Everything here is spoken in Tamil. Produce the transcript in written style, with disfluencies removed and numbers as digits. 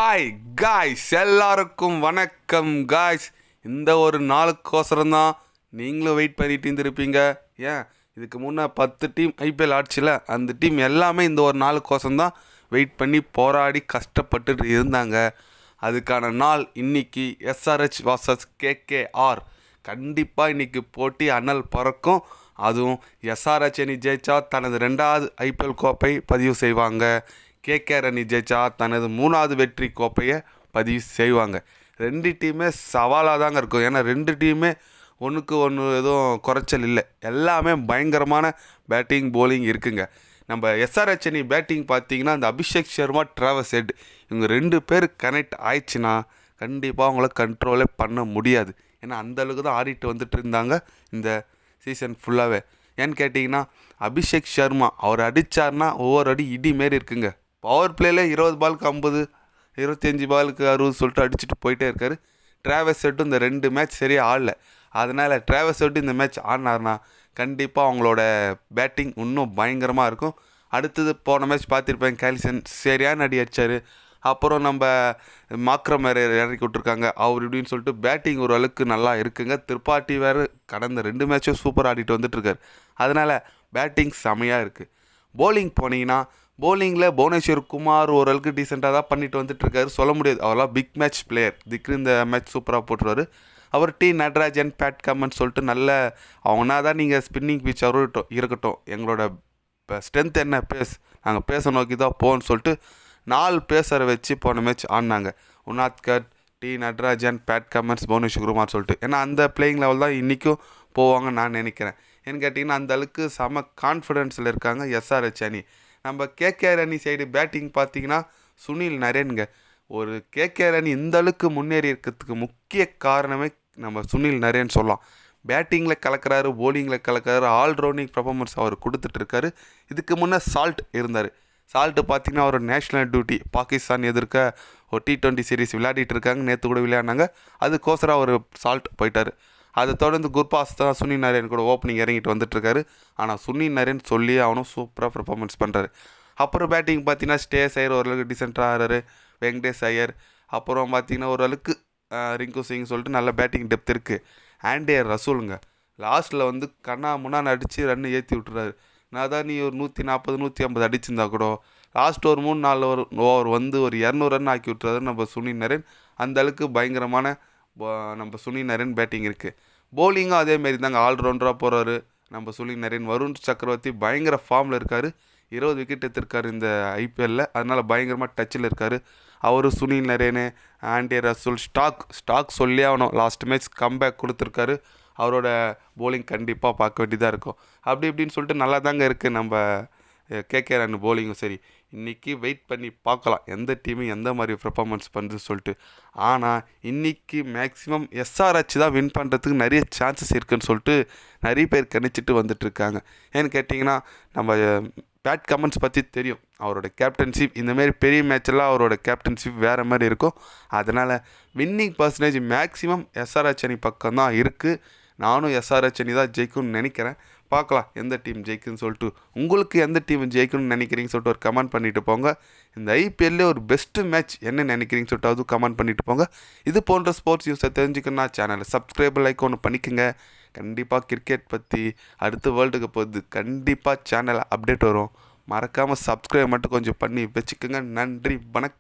ஹாய் காய்ஸ், எல்லாருக்கும் வணக்கம் காய்ஸ். இந்த ஒரு நாளுக்கோசரம் தான் நீங்களும் வெயிட் பண்ணிட்டு இருந்திருப்பீங்க. ஏன் இதுக்கு முன்னே 10 டீம் ஐபிஎல் ஆட்சியில் அந்த டீம் எல்லாமே இந்த ஒரு நாளுக்கோசரம் தான் வெயிட் பண்ணி போராடி கஷ்டப்பட்டு இருந்தாங்க. அதுக்கான நாள் இன்னைக்கு. SRH vs KKR. கண்டிப்பாக இன்றைக்கி போட்டி அனல் பறக்கும். அதுவும் எஸ்ஆர்ஹெச் அணி ஜெயிச்சா தனது 2வது ஐபிஎல் கோப்பை பதிவு செய்வாங்க. கேகேஆர் அணி ஜெயிச்சா தனது 3வது வெற்றி கோப்பையை பதிவு செய்வாங்க. 2 டீமே சவாலாக தாங்க இருக்கும். ஏன்னா 2 டீமே ஒன்றுக்கு ஒன்று எதுவும் குறைச்சல் இல்லை. எல்லாமே பயங்கரமான பேட்டிங் போலிங் இருக்குங்க. நம்ம எஸ்ஆர்ஹெச் அணி பேட்டிங் பார்த்தீங்கன்னா அந்த அபிஷேக் சர்மா, டிராவஸ் ஹெட் இவங்க 2 பேர் கனெக்ட் ஆயிடுச்சுன்னா கண்டிப்பாக அவங்கள கண்ட்ரோலே பண்ண முடியாது. ஏன்னா அந்தளவுக்கு தான் ஆடிட்டு வந்துட்டு இருந்தாங்க இந்த சீசன் ஃபுல்லாகவே. ஏன்னு கேட்டிங்கன்னா அபிஷேக் சர்மா அவர் அடித்தார்னா ஒவ்வொரு அடி இடி மாரி இருக்குங்க. பவர் பிளேயில் 20 பாலுக்கு 50, 25 பாலுக்கு 60 சொல்லிட்டு அடிச்சுட்டு போயிட்டே இருக்கார். டிராவஸ் ஹெட்டும் இந்த 2 மேட்ச் சரியாக ஆடல. அதனால் டிராவஸ் ஹெட்டும் இந்த மேட்ச் ஆடினார்னா கண்டிப்பாக அவங்களோட பேட்டிங் இன்னும் பயங்கரமாக இருக்கும். அடுத்தது போன மேட்ச் பார்த்துருப்பேன், கேலிசன் சரியான அடி அடித்தார். அப்புறம் நம்ம மாக்ரம் வேறு இறக்கி விட்ருக்காங்க. அவர் இப்படின்னு சொல்லிட்டு பேட்டிங் ஒரு அளவுக்கு நல்லா இருக்குங்க. திரிபாட்டி வேறு கடந்த 2 மேட்சும் சூப்பர் ஆடிட்டு வந்துட்டுருக்கார். அதனால் பேட்டிங் செமையாக இருக்குது. போலிங் போனீங்கன்னா போலிங்கில் புவனேஸ்வர் குமார் ஓரளவுக்கு டீசெண்டாக தான் பண்ணிட்டு வந்துட்டுருக்காரு. சொல்ல முடியாது அவரெல்லாம் பிக் மேட்ச் பிளேயர். திக்கு இந்த மேட்ச் சூப்பராக போட்டுருவார். அவர் நடராஜன், பேட் கம்மன் சொல்லிட்டு நல்ல அவங்கன்னா தான் நீங்கள் ஸ்பின்னிங் பிச் இருக்கட்டும் எங்களோட ஸ்ட்ரென்த் என்ன நாங்கள் பேச நோக்கி தான் போகணும்னு சொல்லிட்டு 4 பேசரை வச்சு போன மேட்ச் ஆடினாங்க. உனாத்கர், நடராஜன், பேட் கம்மன்ஸ், புவனேஸ்வர் குமார் சொல்லிட்டு. ஏன்னா அந்த பிளேயிங் லெவல் தான் இன்றைக்கும் போவாங்கன்னு நான் நினைக்கிறேன். ஏன்னு கேட்டிங்கன்னா அந்த அளவுக்கு செம கான்ஃபிடென்ஸில் இருக்காங்க எஸ்ஆர்ஹெச் அணி. நம்ம கேகேஆர் அணி சைடு பேட்டிங் பார்த்தீங்கன்னா சுனில் நரேனுங்க. ஒரு கேகேஆர் அணி இந்த அளவுக்கு முன்னேறி இருக்கிறதுக்கு முக்கிய காரணமே நம்ம சுனில் நரேன் சொல்லலாம். பேட்டிங்கில் கலக்கிறாரு, போலிங்கில் கலக்கிறாரு, ஆல்ரவுண்டிங் பர்ஃபார்மன்ஸ் அவர் கொடுத்துட்ருக்காரு. இதுக்கு முன்னே சால்ட் இருந்தார். சால்ட்டு பார்த்திங்கன்னா ஒரு நேஷ்னல் டியூட்டி பாகிஸ்தான் எதிர்க்க ஒரு T20 சீரீஸ் விளையாடிட்டு இருக்காங்க. நேற்று கூட விளையாடினாங்க. அதுக்கோசரம் அவர் சால்ட் போயிட்டார். அதை தொடர்ந்து குர்பாஸ் தான் சுனில் நரேன் கூட ஓப்பனிங் இறங்கிட்டு வந்துட்டுருக்காரு. ஆனால் சுனில் நரேன் சொல்லி அவனும் சூப்பராக பர்ஃபார்மன்ஸ் பண்ணுறாரு. அப்புறம் பேட்டிங் பார்த்தீங்கன்னா ஸ்டேஸ் ஐயர் ஓரளவுக்கு டீசெண்டாக ஆடுறாரு. வெங்கடேஷ் ஐயர், அப்புறம் பார்த்தீங்கன்னா ஓரளவுக்கு ரிங்கு சிங் சொல்லிட்டு நல்ல பேட்டிங் டெப்த் இருக்குது. ஆண்டே ரசூலுங்க லாஸ்ட்டில் வந்து கண்ணா முன்னாடி அடித்து ரன் ஏற்றி விட்டுறாரு. நான் தான் நீ ஒரு 140, 150 அடிச்சிருந்தா கூட லாஸ்ட் ஒரு 3-4 ஓவர் வந்து ஒரு 200 ரன் ஆக்கி விட்டுறாரு நம்ம சுனில் நரேன். அந்தளவுக்கு பயங்கரமான நம்ம சுனில் நரேன் பேட்டிங் இருக்குது. போலிங்கும் அதேமாரி தாங்க, ஆல்ரவுண்டராக போகிறாரு நம்ம சுனில் நரேன். வருண் சக்கரவர்த்தி பயங்கர ஃபார்மில் இருக்கார். 20 விக்கெட் எடுத்திருக்காரு இந்த ஐபிஎல்லில். அதனால் பயங்கரமாக டச்சில் இருக்கார் அவர். சுனில் நரேனு, ஆண்டே ரசூல், ஸ்டாக் சொல்லி ஆகணும். லாஸ்ட் மேட்ச் கம்பேக் கொடுத்துருக்காரு. அவரோட போலிங் கண்டிப்பாக பார்க்க வேண்டியதாக இருக்கும். அப்படி இப்படின்னு சொல்லிட்டு நல்லா தாங்க இருக்குது நம்ம கேகேஆர் அணி போலிங்கும் சரி. இன்றைக்கி வெயிட் பண்ணி பார்க்கலாம் எந்த டீமு எந்த மாதிரி பர்ஃபார்மன்ஸ் பண்ணுறதுன்னு சொல்லிட்டு. ஆனால் இன்றைக்கி மேக்ஸிமம் எஸ்ஆர்ஹெச் தான் வின் பண்ணுறதுக்கு நிறைய சான்சஸ் இருக்குதுன்னு சொல்லிட்டு நிறைய பேர் கணிச்சிட்டு வந்துட்டுருக்காங்க. ஏன்னு கேட்டிங்கன்னா நம்ம பேட் கம்மன்ஸ் பற்றி தெரியும். அவரோட கேப்டன்ஷிப் இந்தமாரி பெரிய மேட்செல்லாம் அவரோட கேப்டன்ஷிப் வேறு மாதிரி இருக்கும். அதனால் வின்னிங் பர்சன்டேஜ் மேக்ஸிமம் எஸ்ஆர்ஹெச் அணி பக்கம் தான் இருக்குது. நானும் எஸ்ஆர்ஹெச் அணி தான் ஜெயிக்கும்னு நினைக்கிறேன். பார்க்கலாம் எந்த டீம் ஜெயிக்குன்னு சொல்லிட்டு. உங்களுக்கு எந்த டீம் ஜெயிக்கணும்னு நினைக்கிறீங்கன்னு சொல்லிட்டு ஒரு கமெண்ட் பண்ணிவிட்டு போங்க. இந்த ஐபிஎல்லே ஒரு பெஸ்ட்டு மேட்ச் என்ன நினைக்கிறீங்கன்னு சொல்லிட்டு அதுவும் கமெண்ட் பண்ணிவிட்டு போங்க. இது போன்ற ஸ்போர்ட்ஸ் நியூஸை தெரிஞ்சுக்கணுன்னா சேனலை சப்ஸ்கிரைப் லைக் ஒன்று பண்ணிக்கோங்க. கண்டிப்பாக கிரிக்கெட் பற்றி அடுத்த வேர்ல்டு கப் வந்து கண்டிப்பாக சேனலில் அப்டேட் வரும். மறக்காமல் சப்ஸ்கிரைப் மட்டும் கொஞ்சம் பண்ணி வச்சுக்கோங்க. நன்றி, வணக்கம்.